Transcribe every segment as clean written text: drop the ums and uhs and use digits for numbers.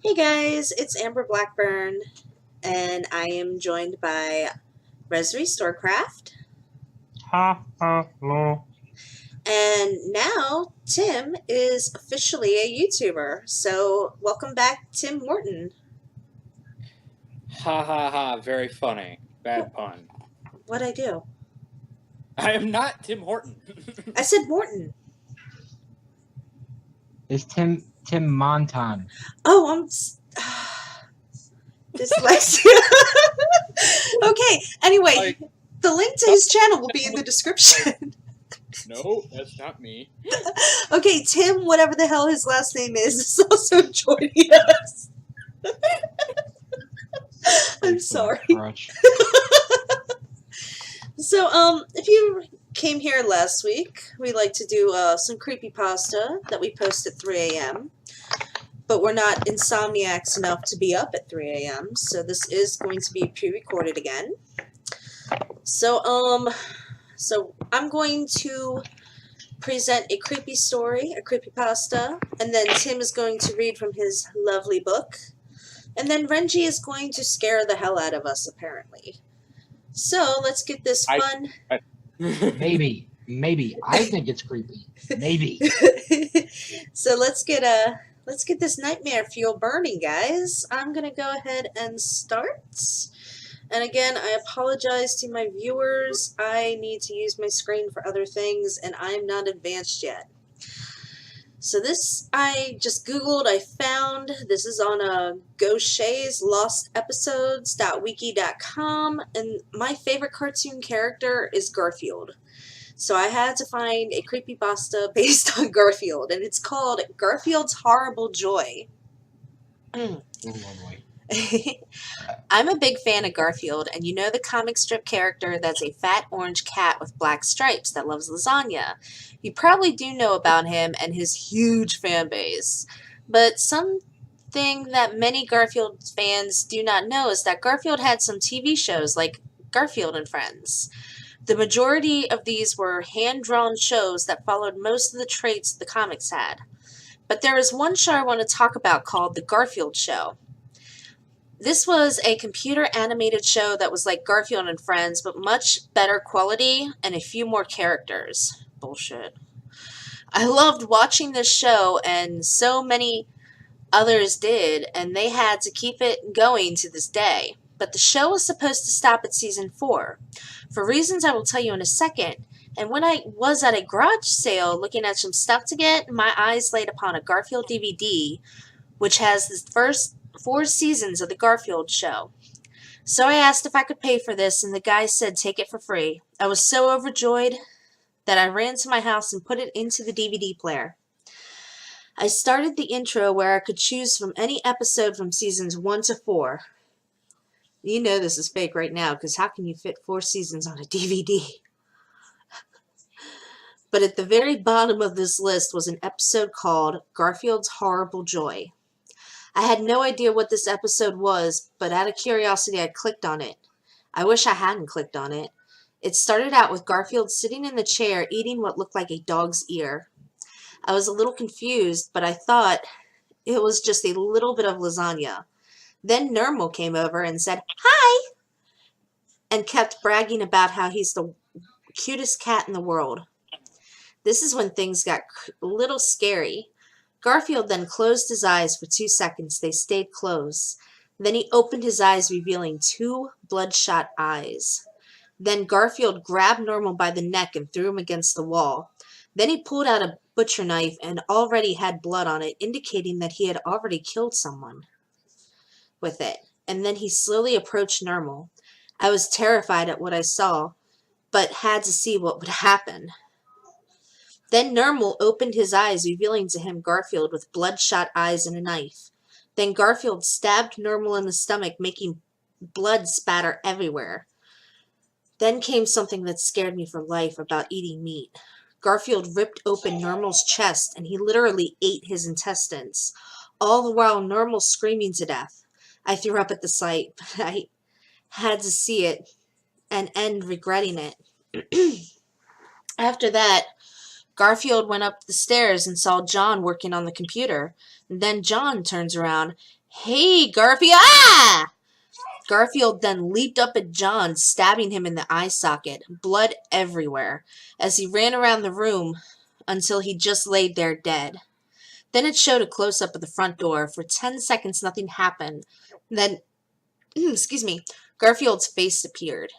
Hey guys, it's Amber Blackburn, and I am joined by Resri Storecraft, Hello. and now Tim is officially a YouTuber. So welcome back, Tim Morton. Ha ha ha, very funny. Bad pun. What'd I do? I am not Tim Horton. I said Morton. It's Tim Monton. Oh, I'm dyslexia. Okay, anyway, the link to his channel will be in the description. No, that's not me. Okay, Tim, whatever the hell his last name is also joining us. I'm sorry. So, if you came here last week, we like to do some creepypasta that we post at 3 a.m. But we're not insomniacs enough to be up at 3 a.m. So this is going to be pre-recorded again. So I'm going to present a creepy story, a creepypasta, and then Tim is going to read from his lovely book. And then Renji is going to scare the hell out of us, apparently. So let's get this fun. Maybe. I think it's creepy. Maybe. So let's get this nightmare fuel burning, guys. I'm gonna go ahead and start. And again, I apologize to my viewers. I need to use my screen for other things, and I'm not advanced yet. So this, I just Googled, I found, this is on Gaucher's lostepisodes.wiki.com, and my favorite cartoon character is Garfield. So I had to find a creepypasta based on Garfield, and it's called Garfield's Horrible Joy. Oh, boy. I'm a big fan of Garfield, and you know the comic strip character that's a fat orange cat with black stripes that loves lasagna. You probably do know about him and his huge fan base. But something that many Garfield fans do not know is that Garfield had some TV shows like Garfield and Friends. The majority of these were hand-drawn shows that followed most of the traits the comics had. But there is one show I want to talk about called The Garfield Show. This was a computer animated show that was like Garfield and Friends, but much better quality and a few more characters. Bullshit. I loved watching this show, and so many others did, and they had to keep it going to this day. But the show was supposed to stop at season 4, for reasons I will tell you in a second. And when I was at a garage sale looking at some stuff to get, my eyes laid upon a Garfield DVD, which has the first 4 seasons of the Garfield show. So I asked if I could pay for this, and the guy said take it for free. I was so overjoyed that I ran to my house and put it into the DVD player. I started the intro where I could choose from any episode from seasons 1 to 4. You know this is fake right now, because how can you fit 4 seasons on a DVD? But at the very bottom of this list was an episode called Garfield's Horrible Joy. I had no idea what this episode was, but out of curiosity I clicked on it. I wish I hadn't clicked on it. It started out with Garfield sitting in the chair eating what looked like a dog's ear. I was a little confused, but I thought it was just a little bit of lasagna. Then Nermal came over and said, "Hi!" and kept bragging about how he's the cutest cat in the world. This is when things got a little scary. Garfield then closed his eyes for 2 seconds. They stayed closed. Then he opened his eyes, revealing 2 bloodshot eyes. Then Garfield grabbed Nermal by the neck and threw him against the wall. Then he pulled out a butcher knife and already had blood on it, indicating that he had already killed someone with it. And then he slowly approached Nermal. I was terrified at what I saw, but had to see what would happen. Then Nermal opened his eyes, revealing to him Garfield with bloodshot eyes and a knife. Then Garfield stabbed Nermal in the stomach, making blood spatter everywhere. Then came something that scared me for life about eating meat. Garfield ripped open Nermal's chest, and he literally ate his intestines, all the while Nermal screaming to death. I threw up at the sight, but I had to see it and end regretting it. After that, Garfield went up the stairs and saw John working on the computer. And then John turns around. Hey, Garfield! Ah! Garfield then leaped up at John, stabbing him in the eye socket, blood everywhere, as he ran around the room until he just laid there dead. Then it showed a close-up of the front door. For 10 seconds, nothing happened. Then, excuse me, Garfield's face appeared,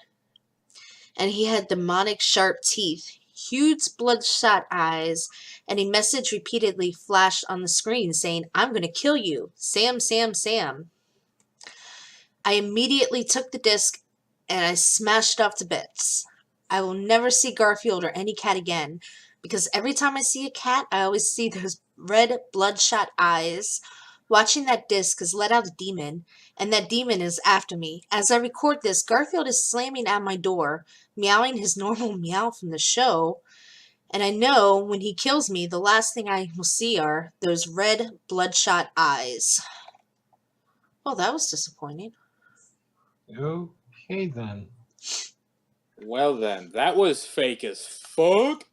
and he had demonic sharp teeth, huge bloodshot eyes, and a message repeatedly flashed on the screen saying, "I'm going to kill you. Sam, Sam, Sam." I immediately took the disc and I smashed it off to bits. I will never see Garfield or any cat again, because every time I see a cat, I always see those red bloodshot eyes. Watching that disc has let out a demon, and that demon is after me. As I record this, Garfield is slamming at my door, meowing his normal meow from the show, and I know when he kills me, the last thing I will see are those red bloodshot eyes. Well, that was disappointing. Okay then. Well then, that was fake as fuck.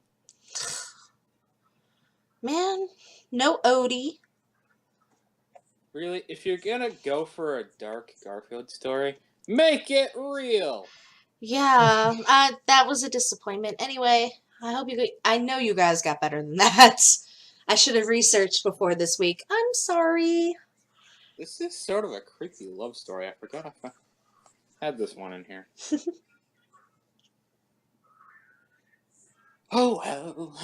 Man, no Odie. Really, if you're gonna go for a dark Garfield story, make it real. Yeah, that was a disappointment. Anyway, I know you guys got better than that. I should have researched before this week. I'm sorry. This is sort of a creepy love story. I forgot if I had this one in here. Oh well.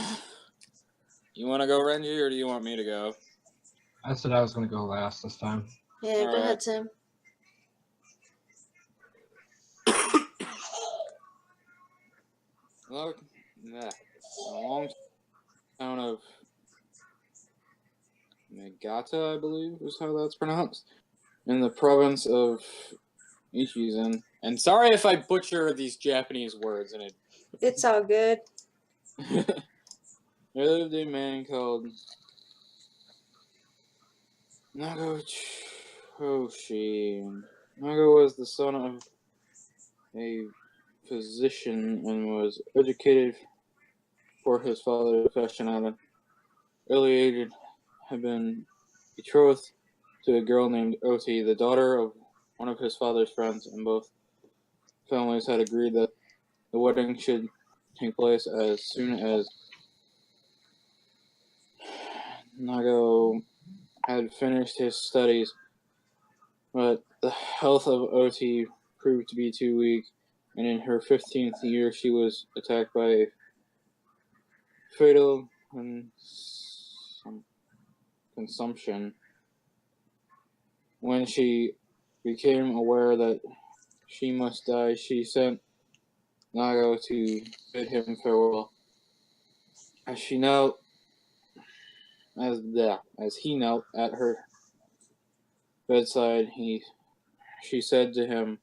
You want to go, Renji, or do you want me to go? I said I was going to go last this time. Yeah, go Alright. ahead, Tim. Look, a long town of Megata, I believe is how that's pronounced, in the province of Ichizen. And sorry if I butcher these Japanese words in it. It's all good. There lived a man called Nagoshi. Nago was the son of a physician and was educated for his father's profession at an early age. Had been betrothed to a girl named o-tei, the daughter of one of his father's friends, and both families had agreed that the wedding should take place as soon as Nago had finished his studies, but the health of o-tei proved to be too weak, and in her 15th year she was attacked by a fatal consumption. When she became aware that she must die, she sent Nago to bid him farewell. As he knelt at her bedside, she said to him,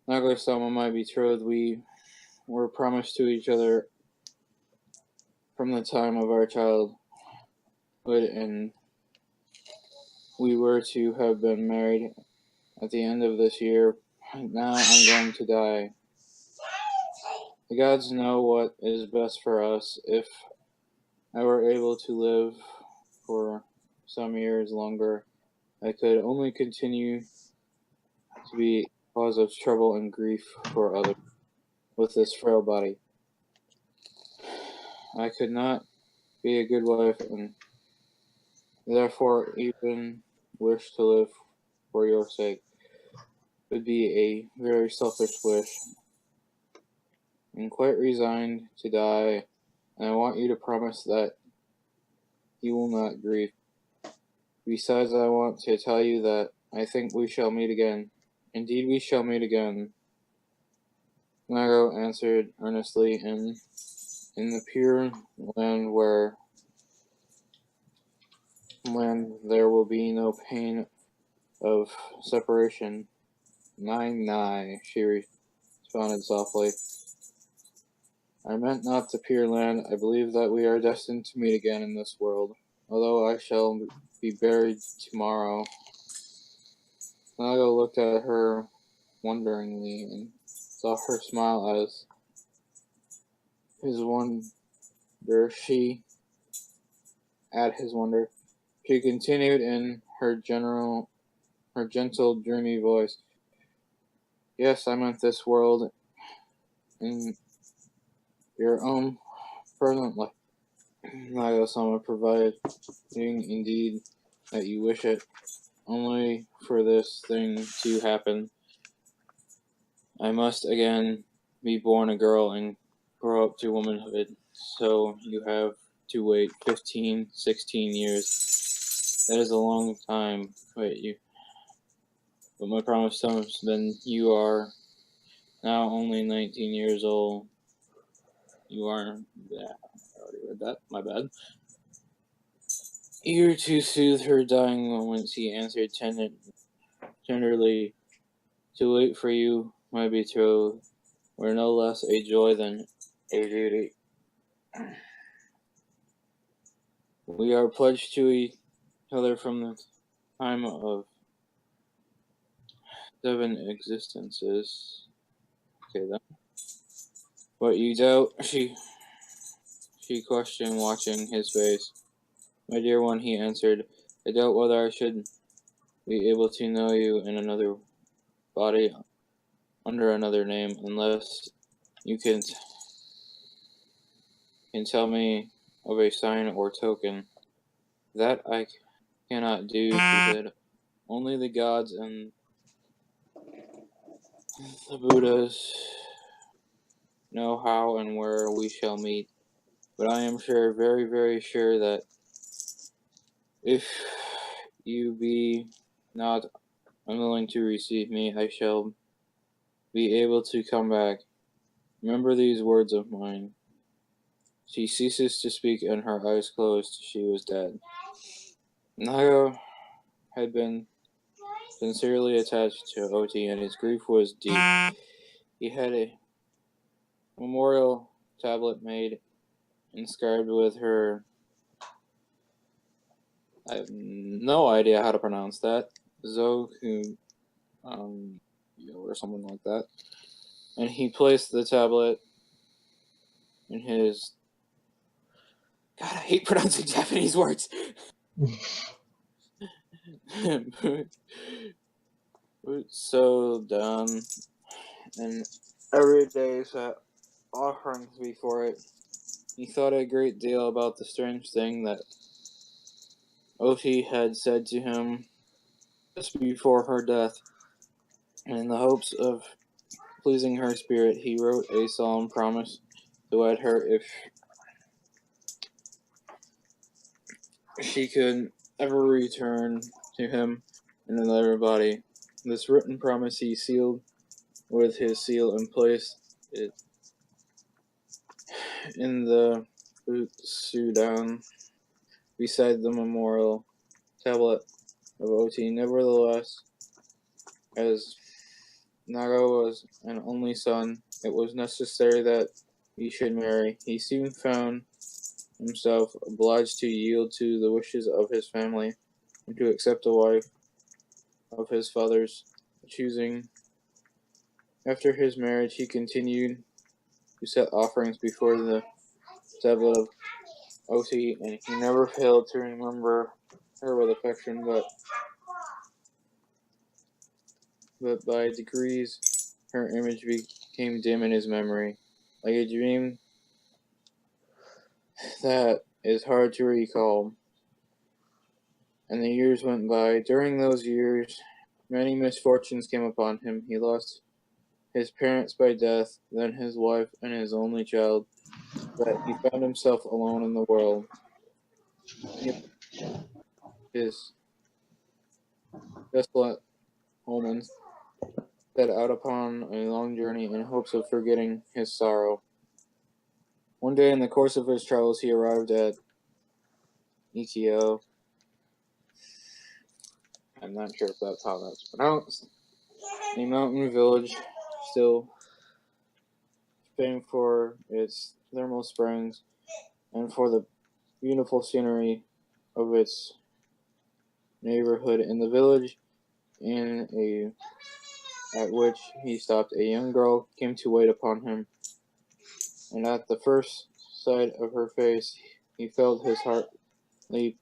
"Nago-sama, my betrothed, we were promised to each other from the time of our childhood, and we were to have been married at the end of this year. Now I'm going to die. The gods know what is best for us. If I were able to live for some years longer, I could only continue to be a cause of trouble and grief for others with this frail body. I could not be a good wife, and therefore even wish to live for your sake would be a very selfish wish. I'm quite resigned to die, and I want you to promise that you will not grieve. Besides, I want to tell you that I think we shall meet again. Indeed, we shall meet again." Nago answered earnestly, in the pure land there will be no pain of separation. Nai, she responded softly. I meant not the pure land. I believe that we are destined to meet again in this world, although I shall be buried tomorrow. Nago looked at her wonderingly and saw her smile as his wonder. She continued in her gentle, dreamy voice. Yes, I meant this world in your own present life. Naga-sama, providing indeed that you wish it, only for this thing to happen. I must again be born a girl and grow up to womanhood, so you have to wait 15, 16 years. That is a long time, but my promise comes, then you are now only 19 years old. You are, yeah, I already read that, my bad. Eager to soothe her dying moments, he answered tenderly, to wait for you, my betrothed, were no less a joy than a duty. We are pledged to each other from the time of 7 existences. Okay, then. But you doubt, she questioned, watching his face. My dear one, he answered, I doubt whether I should be able to know you in another body under another name, unless you can tell me of a sign or token. That I cannot do, she said. Only the gods and the Buddhas know how and where we shall meet. But I am sure, very, very sure, that if you be not unwilling to receive me, I shall be able to come back. Remember these words of mine. She ceases to speak, and her eyes closed. She was dead. Naga had been sincerely attached to o-tei, and his grief was deep. He had a memorial tablet made, inscribed with her. I have no idea how to pronounce that. Zoku, or something like that. And he placed the tablet in his. God, I hate pronouncing Japanese words. So done, and every day set offerings before it. He thought a great deal about the strange thing that o-tei had said to him just before her death, and in the hopes of pleasing her spirit, he wrote a solemn promise to wed her if she could ever return to him in another body. This written promise he sealed with his seal and placed it in the Butsudan beside the memorial tablet of o-tei. Nevertheless, as Naga was an only son, it was necessary that he should marry. He soon found himself obliged to yield to the wishes of his family and to accept a wife of his father's choosing. After his marriage, he continued to set offerings before the tablet of o-tei, and he never failed to remember her with affection, but by degrees her image became dim in his memory, like a dream that is hard to recall. And the years went by. During those years, many misfortunes came upon him. He lost his parents by death, then his wife and his only child, that he found himself alone in the world. His desolate omens set out upon a long journey in hopes of forgetting his sorrow. One day in the course of his travels, he arrived at Ikeo. I'm not sure if that's how that's pronounced. A mountain village, still famed for its thermal springs and for the beautiful scenery of its neighborhood. In the village, at which he stopped, a young girl came to wait upon him, and at the first sight of her face, he felt his heart leap,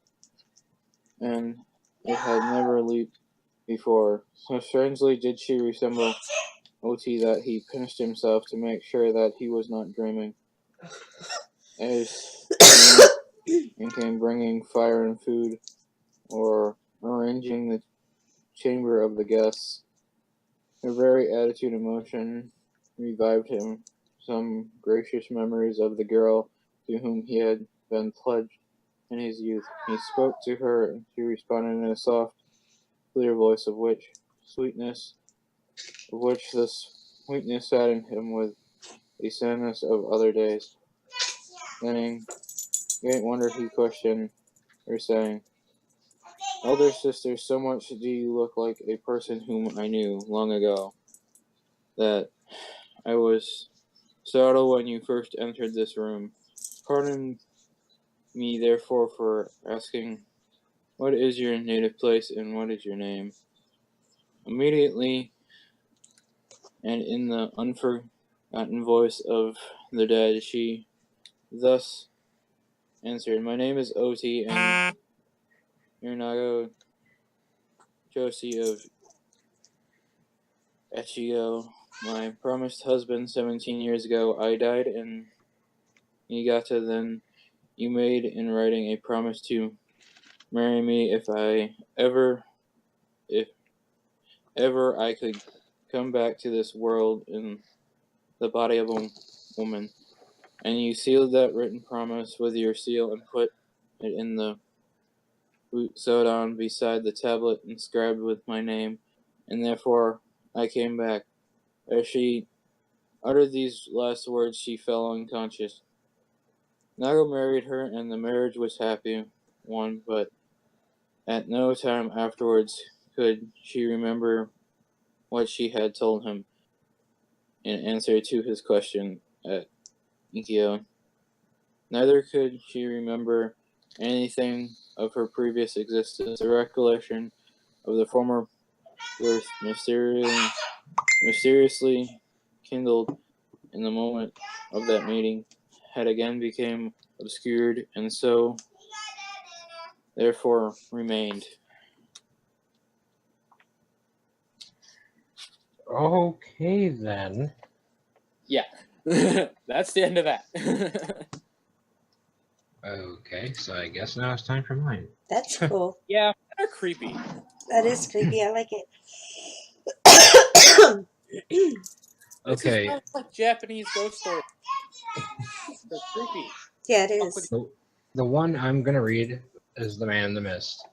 and it had never leaped before. So strangely did she resemble o-tei that he pinched himself to make sure that he was not dreaming. As and came bringing fire and food, or arranging the chamber of the guests. Her very attitude and motion revived him some gracious memories of the girl to whom he had been pledged in his youth. He spoke to her, and she responded in a soft, clear voice, of which the sweetness saddened him with the sadness of other days. Then in great wonder he questioned her, saying, "Elder sister, so much do you look like a person whom I knew long ago, that I was startled when you first entered this room. Pardon me, therefore, for asking, what is your native place and what is your name?" Immediately, and in the unforgotten voice of the dead, she thus answered, "My name is o-tei, and Nago Josie of Echigo. My promised husband 17 years ago. I died in Niigata. Then you made in writing a promise to marry me if ever I could come back to this world in the body of a woman. And you sealed that written promise with your seal and put it in the Sodan beside the tablet inscribed with my name, and therefore I came back." As she uttered these last words, she fell unconscious. Nago married her, and the marriage was happy one, but at no time afterwards could she remember what she had told him in answer to his question at Ikeo. Neither could she remember anything of her previous existence. The recollection of the former birth mysteriously kindled in the moment of that meeting had again become obscured, and so therefore remained. Okay, then. Yeah. That's the end of that. Okay, so I guess now it's time for mine. That's cool. Yeah, they're creepy. That is creepy. I like it. This Okay, is like Japanese ghost stories. They're creepy. Yeah, it is. the one I'm gonna read is The Man in the Mist.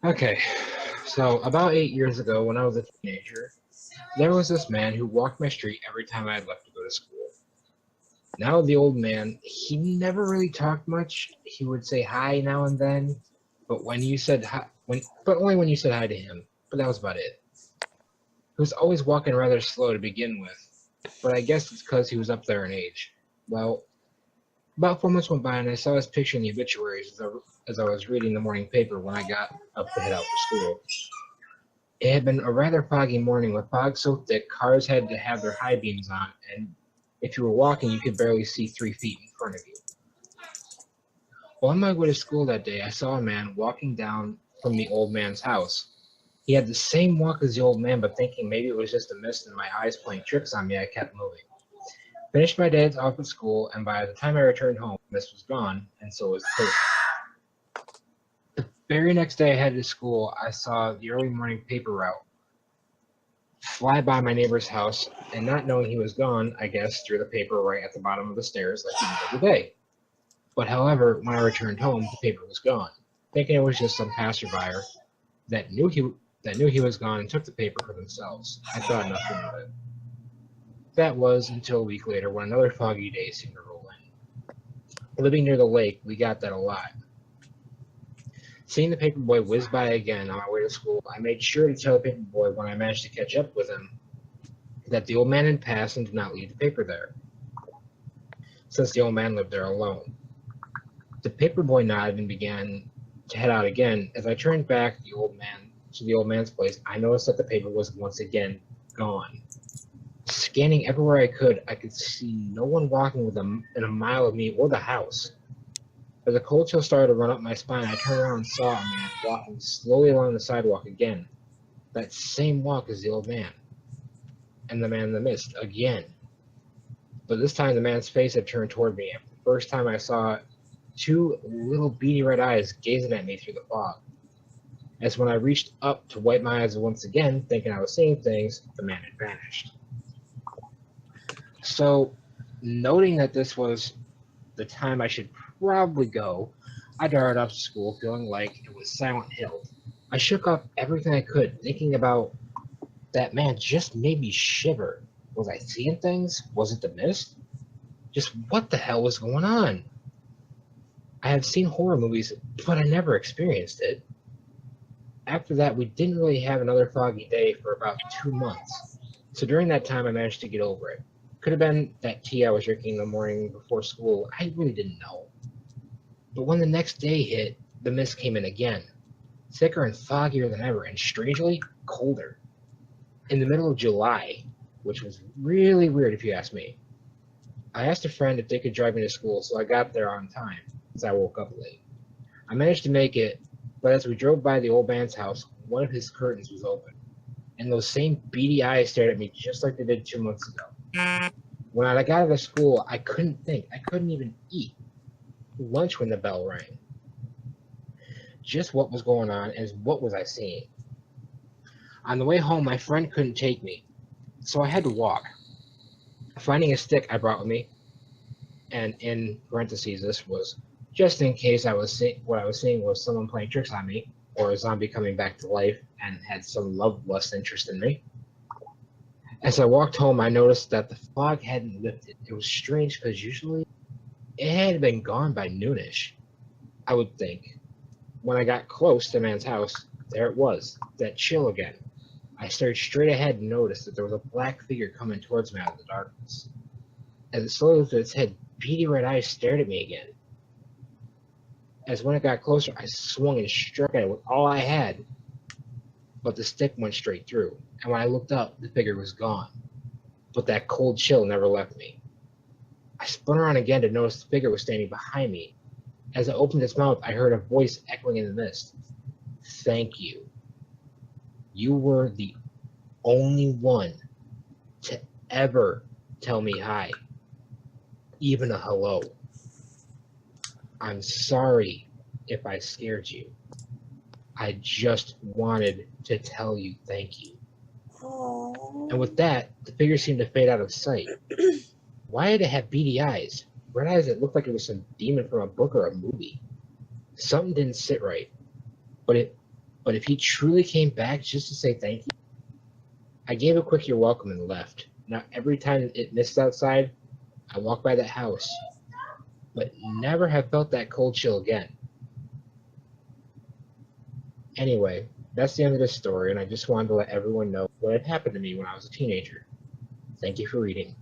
Okay, so about 8 years ago, when I was a teenager, there was this man who walked my street every time I had left to go to school. Now the old man, he never really talked much. He would say hi now and then, but when you said hi, but only when you said hi to him. But that was about it. He was always walking rather slow to begin with, but I guess it's because he was up there in age. Well, about 4 months went by, and I saw his picture in the obituaries as I was reading the morning paper when I got up to head out for school. It had been a rather foggy morning with fog so thick cars had to have their high beams on, and if you were walking, you could barely see 3 feet in front of you. Well, on my way to school that day, I saw a man walking down from the old man's house. He had the same walk as the old man, but thinking maybe it was just a mist and my eyes playing tricks on me, I kept moving. Finished my dad's off at school, and by the time I returned home, the mist was gone, and so was the post. The very next day I headed to school, I saw the early morning paper route fly by my neighbor's house, and not knowing he was gone, I guess threw the paper right at the bottom of the stairs like he did every day. But however, when I returned home, the paper was gone. Thinking it was just some passerby that knew he was gone and took the paper for themselves. I thought nothing of it. That was until a week later when another foggy day seemed to roll in. Living near the lake, we got that a lot. Seeing the paper boy whiz by again on my way to school, I made sure to tell the paper boy when I managed to catch up with him that the old man had passed and did not leave the paper there, since the old man lived there alone. The paper boy nodded and began to head out again. As I turned back to the old man's place, I noticed that the paper was once again gone. Scanning everywhere I could see no one walking within a mile of me or the house. As a cold chill started to run up my spine, I turned around and saw a man walking slowly along the sidewalk again. That same walk as the old man. And the man in the mist again. But this time the man's face had turned toward me, and for the first time I saw two little beady red eyes gazing at me through the fog. As when I reached up to wipe my eyes once again, thinking I was seeing things, the man had vanished. So, noting that this was the time I should probably go, I darted off to school feeling like it was Silent Hill. I shook off everything I could, thinking about that man just made me shiver. Was I seeing things? Was it the mist? Just what the hell was going on? I have seen horror movies, but I never experienced it. After that, we didn't really have another foggy day for about 2 months. So during that time, I managed to get over it. Could have been that tea I was drinking in the morning before school. I really didn't know. But when the next day hit, the mist came in again. Thicker and foggier than ever, and strangely, colder. In the middle of July, which was really weird if you ask me. I asked a friend if they could drive me to school, so I got there on time, as I woke up late. I managed to make it, but as we drove by the old man's house, one of his curtains was open, and those same beady eyes stared at me just like they did 2 months ago. When I got out of school, I couldn't think. I couldn't even eat lunch when the bell rang. Just what was going on, and what was I seeing? On the way home, my friend couldn't take me, so I had to walk. Finding a stick I brought with me, and in parentheses, this was just in case what I was seeing was someone playing tricks on me, or a zombie coming back to life and had some love lust interest in me. As I walked home, I noticed that the fog hadn't lifted. It was strange because usually it had been gone by noonish, I would think. When I got close to the man's house, there it was, that chill again. I stared straight ahead and noticed that there was a black figure coming towards me out of the darkness. As it slowly lifted its head, beady red eyes stared at me again. As when it got closer, I swung and struck at it with all I had, but the stick went straight through, and when I looked up, the figure was gone. But that cold chill never left me. I spun around again to notice the figure was standing behind me. As it opened its mouth, I heard a voice echoing in the mist. Thank you. You were the only one to ever tell me hi. Even a hello. I'm sorry if I scared you. I just wanted to tell you thank you. Aww. And with that, the figure seemed to fade out of sight. Why did it have beady eyes? Red eyes that looked like it was some demon from a book or a movie. Something didn't sit right. But if he truly came back just to say thank you, I gave a quick you're welcome and left. Now every time it missed outside, I walked by that house, but never have felt that cold chill again. Anyway, that's the end of this story, and I just wanted to let everyone know what had happened to me when I was a teenager. Thank you for reading.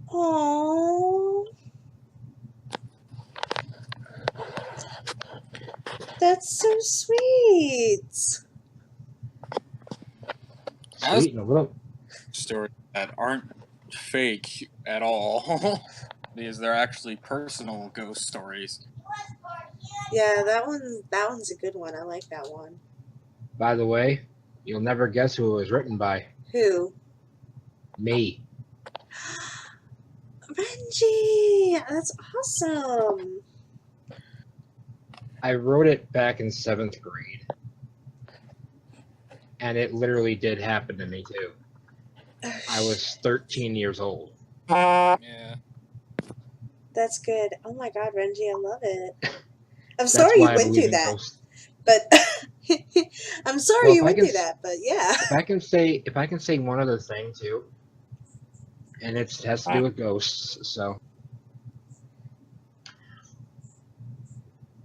Aww. That's so sweet. Sweet and a little. Stories that aren't fake at all, because they're actually personal ghost stories. Yeah, that one's a good one. I like that one. By the way, you'll never guess who it was written by. Who? Me. Renji! That's awesome. I wrote it back in 7th grade. And it literally did happen to me too. I was 13 years old. Yeah. That's good. Oh my god, Renji, I love it. I'm That's sorry you why I went believe through in that. ghosts. But I'm sorry Well, you if I went can through that, but yeah. If I can say one other thing too, and it has to do with ghosts, so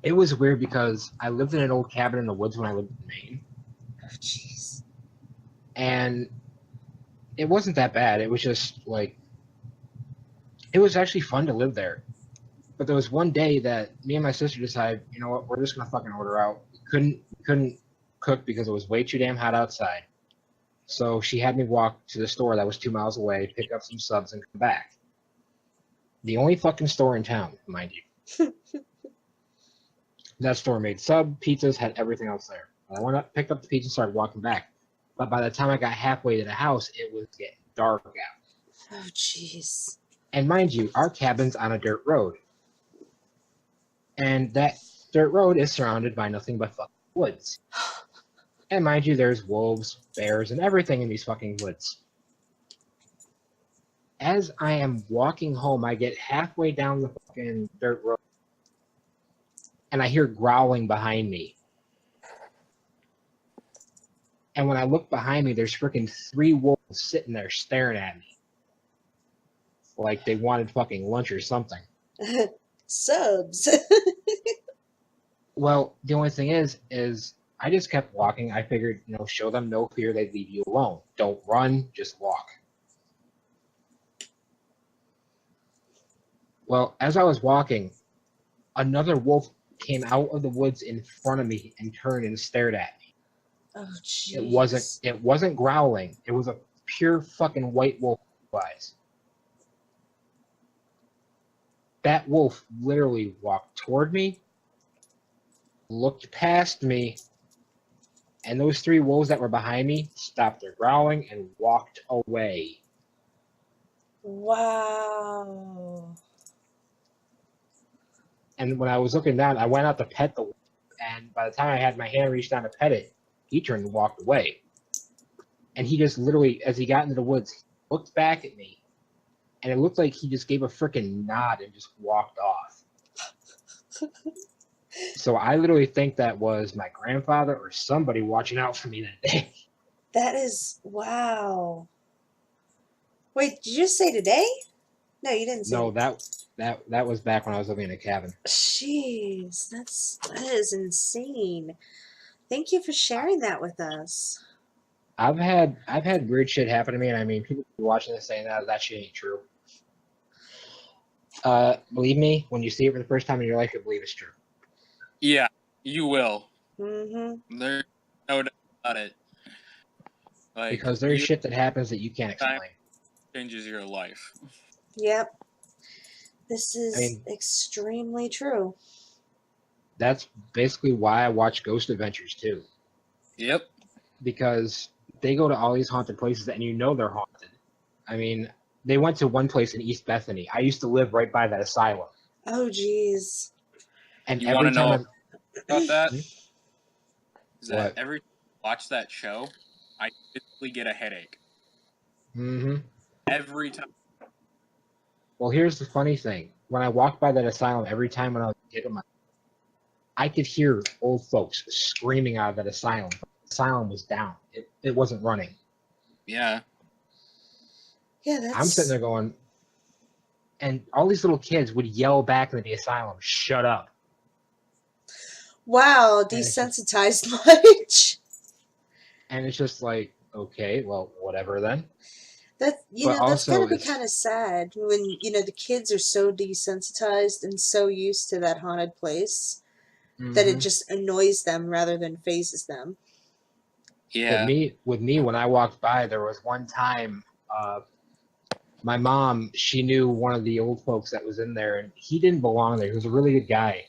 it was weird because I lived in an old cabin in the woods when I lived in Maine. Oh jeez. And it wasn't that bad. It was just like it was actually fun to live there. But there was one day that me and my sister decided, you know what, we're just gonna fucking order out. We couldn't cook because it was way too damn hot outside. So she had me walk to the store that was 2 miles away, pick up some subs, and come back. The only fucking store in town, mind you. That store made sub, pizzas, had everything else there. I went up, picked up the pizza, and started walking back. But by the time I got halfway to the house, it was getting dark out. Oh, jeez. And mind you, our cabin's on a dirt road. And that dirt road is surrounded by nothing but fucking woods. And mind you, there's wolves, bears, and everything in these fucking woods. As I am walking home, I get halfway down the fucking dirt road, and I hear growling behind me. And when I look behind me, there's freaking 3 wolves sitting there staring at me. Like they wanted fucking lunch or something. Subs. Well, the only thing is I just kept walking. I figured, show them no fear, they'd leave you alone. Don't run, just walk. Well, as I was walking, another wolf came out of the woods in front of me and turned and stared at me. Oh, jeez. It wasn't growling. It was a pure fucking white wolf eyes. That wolf literally walked toward me, looked past me, and those 3 wolves that were behind me stopped their growling and walked away. Wow. And when I was looking down, I went out to pet the wolf, and by the time I had my hand reached down to pet it, he turned and walked away. And he just literally, as he got into the woods, looked back at me, and it looked like he just gave a freaking nod and just walked off. So I literally think that was my grandfather or somebody watching out for me that day. That is, wow. Wait, did you just say today? No, you didn't say. No, that was back when I was living in a cabin. Jeez, that is insane. Thank you for sharing that with us. I've had weird shit happen to me, and I mean, people watching this saying that shit ain't true. Believe me, when you see it for the first time in your life, you'll believe it's true. Yeah, you will. Mm-hmm. There's no doubt about it. Like, Because there's shit that happens that you can't explain. Changes your life. Yep. This is extremely true. That's basically why I watch Ghost Adventures too. Yep. Because they go to all these haunted places and they're haunted. I mean, they went to one place in East Bethany. I used to live right by that asylum. Oh, jeez. And you want to know about that? Is that what? every time I watch that show, I typically get a headache. Mm-hmm. Every time. Well, here's the funny thing. When I walked by that asylum, every time when I was a kid, I could hear old folks screaming out of that asylum. The asylum was down. It wasn't running. Yeah. Yeah, that's... I'm sitting there going, and all these little kids would yell back into the asylum, "Shut up." Wow, desensitized much. And it's just like, okay, well, whatever then. That's gotta be kind of sad when, the kids are so desensitized and so used to that haunted place that it just annoys them rather than phases them. Yeah. With me, when I walked by, there was one time, my mom, she knew one of the old folks that was in there, and he didn't belong there. He was a really good guy.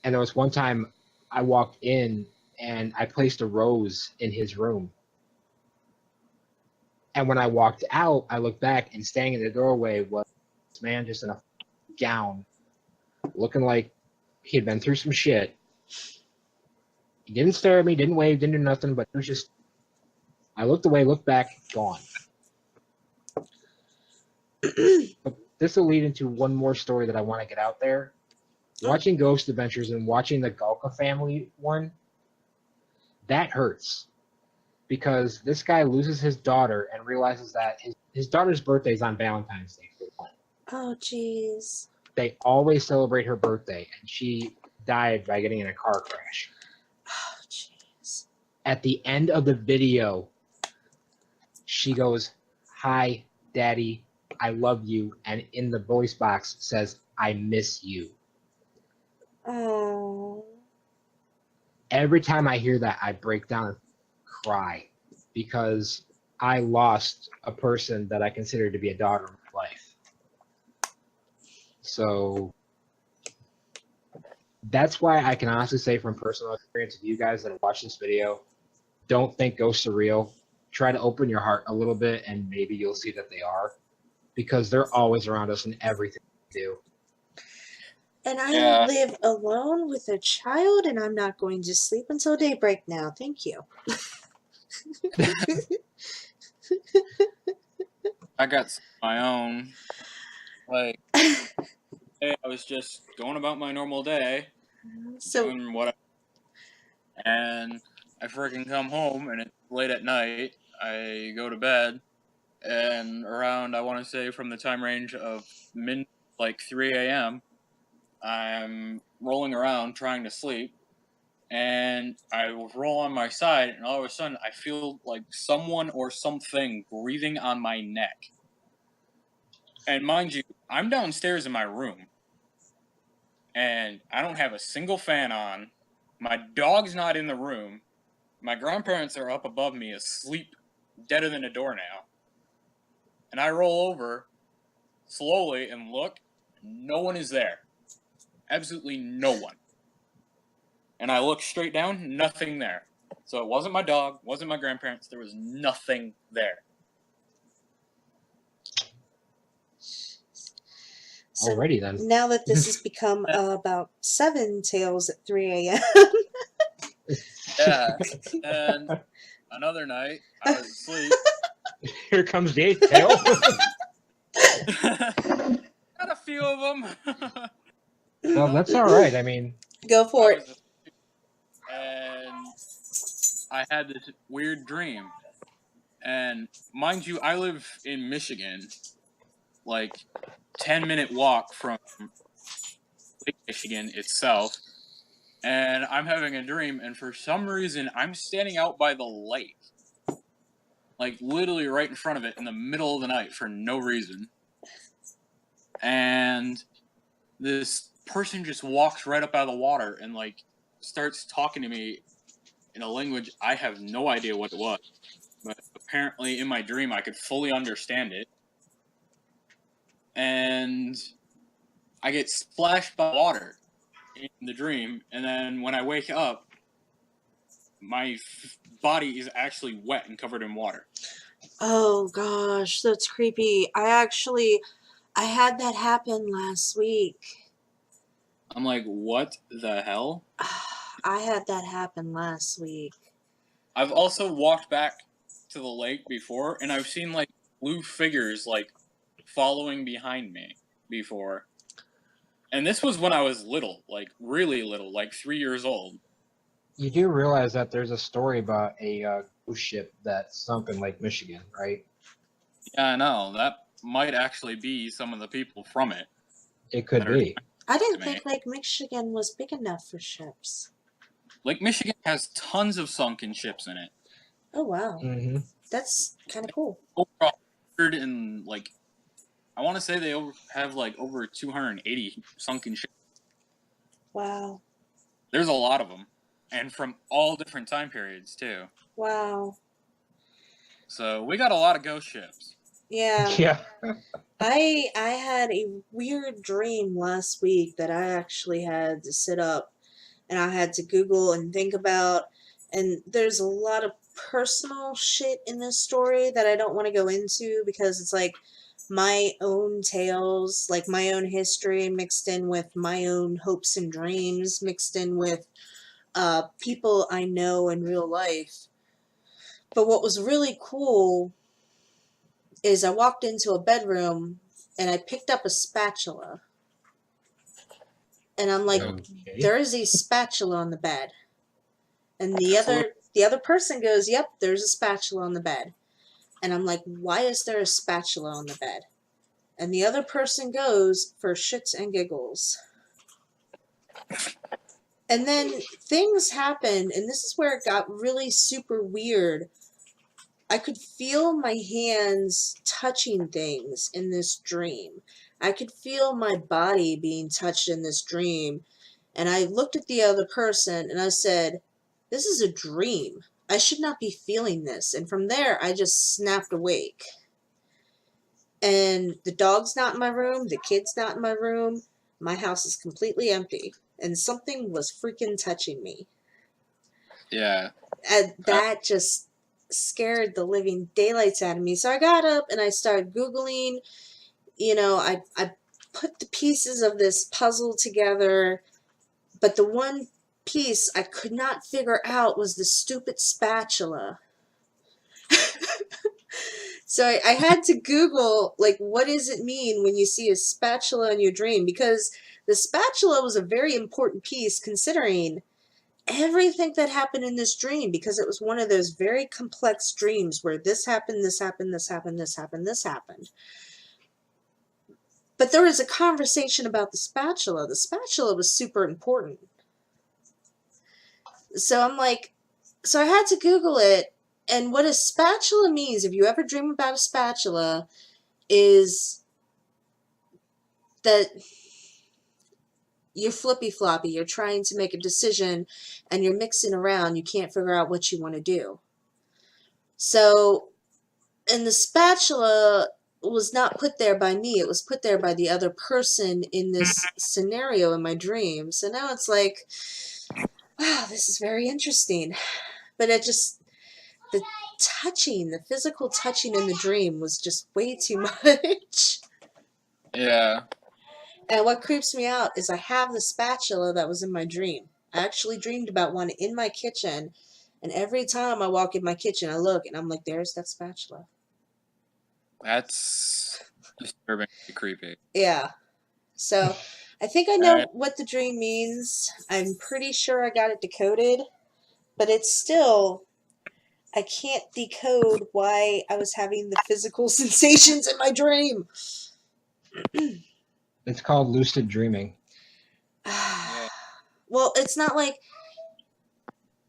And there was one time I walked in, and I placed a rose in his room. And when I walked out, I looked back, and standing in the doorway was this man just in a gown, looking like he had been through some shit. He didn't stare at me, didn't wave, didn't do nothing, but it was just, I looked away, looked back, gone. But this will lead into one more story that I want to get out there. Watching Ghost Adventures and watching the Galka family one, that hurts. Because this guy loses his daughter and realizes that his daughter's birthday is on Valentine's Day. Oh, jeez. They always celebrate her birthday, and she died by getting in a car crash. Oh, jeez. At the end of the video, she goes, "Hi, Daddy, I love you," and in the voice box says, "I miss you." Oh. Every time I hear that, I break down and cry because I lost a person that I considered to be a daughter in my life. So That's why I can honestly say from personal experience of you guys that watch this video, don't think ghosts are real. Try to open your heart a little bit and maybe you'll see that they are, because they're always around us in everything we do. And I Yeah. live alone with a child, and I'm not going to sleep until daybreak now. Thank you. I got my own. Like, hey, I was just going about my normal day, So, doing what, and I freaking come home, and it's late at night. I go to bed, and around, I want to say, from the time range of like 3 a.m., I'm rolling around trying to sleep, and I roll on my side, and all of a sudden, I feel like someone or something breathing on my neck. And mind you, I'm downstairs in my room, and I don't have a single fan on. My dog's not in the room. My grandparents are up above me, asleep, deader than a doornail. And I roll over slowly and look. No one is there. Absolutely no one. And I look straight down, nothing there. So it wasn't my dog, wasn't my grandparents. There was nothing there. so Alrighty then. now that this has become about 7 tales at 3 a.m. Yeah. And another night, I was asleep. Here comes the eighth tail. Got a few of them. Well, that's all right. I mean, Go for it. And I had this weird dream. And mind you, I live in Michigan, like 10-minute walk from Lake Michigan itself. And I'm having a dream, and for some reason, I'm standing out by the lake. Like, literally right in front of it in the middle of the night for no reason. And this person just walks right up out of the water and, like, starts talking to me in a language I have no idea what it was. But apparently, in my dream, I could fully understand it. And I get splashed by water in the dream, and then when I wake up, my body is actually wet and covered in water. Oh gosh, that's creepy. I had that happen last week. I'm like, what the hell? I had that happen last week. I've also walked back to the lake before, and I've seen, like, blue figures, like, following behind me before. And this was when I was little, like, really little, like 3 years old. you do realize that there's a story about a cruise ship that sunk in Lake Michigan, right? Yeah, I know. That might actually be some of the people from it. It could be. I didn't To me. think Lake Michigan was big enough for ships. Lake Michigan has tons of sunken ships in it. Oh wow, Mm-hmm. that's kind of cool. Over 100 and, like, I want to say they have, like, over 280 sunken ships. Wow, There's a lot of them. And from all different time periods, too. wow. So we got a lot of ghost ships. Yeah. Yeah. I had a weird dream last week that I actually had to sit up and I had to Google and think about, and there's a lot of personal shit in this story that I don't want to go into because it's like my own tales, like my own history mixed in with my own hopes and dreams, mixed in with people I know in real life. But what was really cool is I walked into a bedroom and I picked up a spatula. And I'm like, Okay. there is a spatula on the bed. And the other person goes, yep, there's a spatula on the bed. And I'm like, why is there a spatula on the bed? And the other person goes, for shits and giggles. And then things happened, and this is where it got really super weird. I could feel my hands touching things in this dream. I could feel my body being touched in this dream. And I looked at the other person and I said, this is a dream. I should not be feeling this. And from there, I just snapped awake. And the dog's not in my room. The kid's not in my room. My house is completely empty. and something was freaking touching me. Yeah. And that just scared the living daylights out of me. So I got up and I started Googling. I put the pieces of this puzzle together, but the one piece I could not figure out was the stupid spatula. So I had to Google, like, what does it mean when you see a spatula in your dream? Because the spatula was a very important piece considering everything that happened in this dream, because it was one of those very complex dreams where this happened, this happened, this happened, this happened, this happened. But there was a conversation about the spatula. The spatula was super important. So I'm like, so I had to Google it. And what a spatula means, if you ever dream about a spatula, is that you're flippy-floppy. You're trying to make a decision and you're mixing around. You can't figure out what you want to do. So, and the spatula was not put there by me. It was put there by the other person in this scenario in my dream. So now it's like, wow, this is very interesting. But it just, the touching, the physical touching in the dream was just way too much. Yeah. And what creeps me out is I have the spatula that was in my dream. I actually dreamed about one in my kitchen. And every time I walk in my kitchen, I look and I'm like, there's that spatula. That's disturbingly creepy. Yeah. So I think I know what the dream means. I'm pretty sure I got it decoded. But it's still, I can't decode why I was having the physical sensations in my dream. It's called lucid dreaming. Well, it's not like,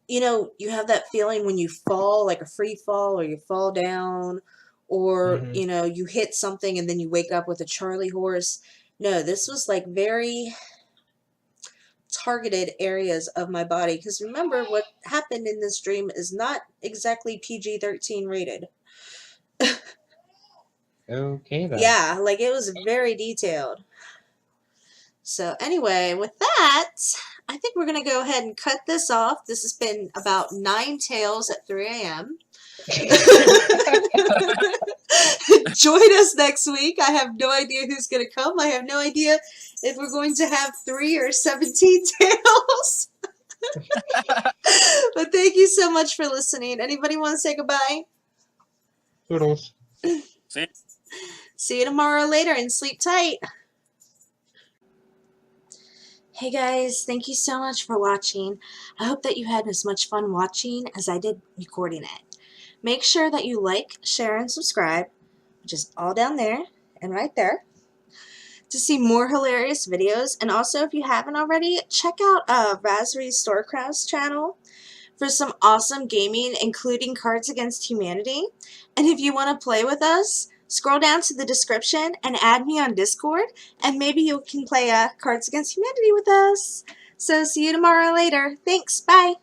you have that feeling when you fall, like a free fall, or you fall down, or, you hit something and then you wake up with a Charlie horse. No, this was like very targeted areas of my body. Because remember, what happened in this dream is not exactly PG-13 rated. Okay, then. Yeah, like it was very detailed. So anyway, with that, I think we're going to go ahead and cut this off. This has been about 9 tales at 3 a.m. Join us next week. I have no idea who's going to come. I have no idea if we're going to have 3 or 17 tales. But thank you so much for listening. Anybody want to say goodbye? Toodles. See you tomorrow later and sleep tight. Hey guys, thank you so much for watching. I hope that you had as much fun watching as I did recording it. Make sure that you like, share, and subscribe, which is all down there and right there, to see more hilarious videos. And also, if you haven't already, check out Razori's Storecraft's channel for some awesome gaming, including Cards Against Humanity. And if you want to play with us, scroll down to the description and add me on Discord, and maybe you can play Cards Against Humanity with us. So see you tomorrow later. Thanks. Bye.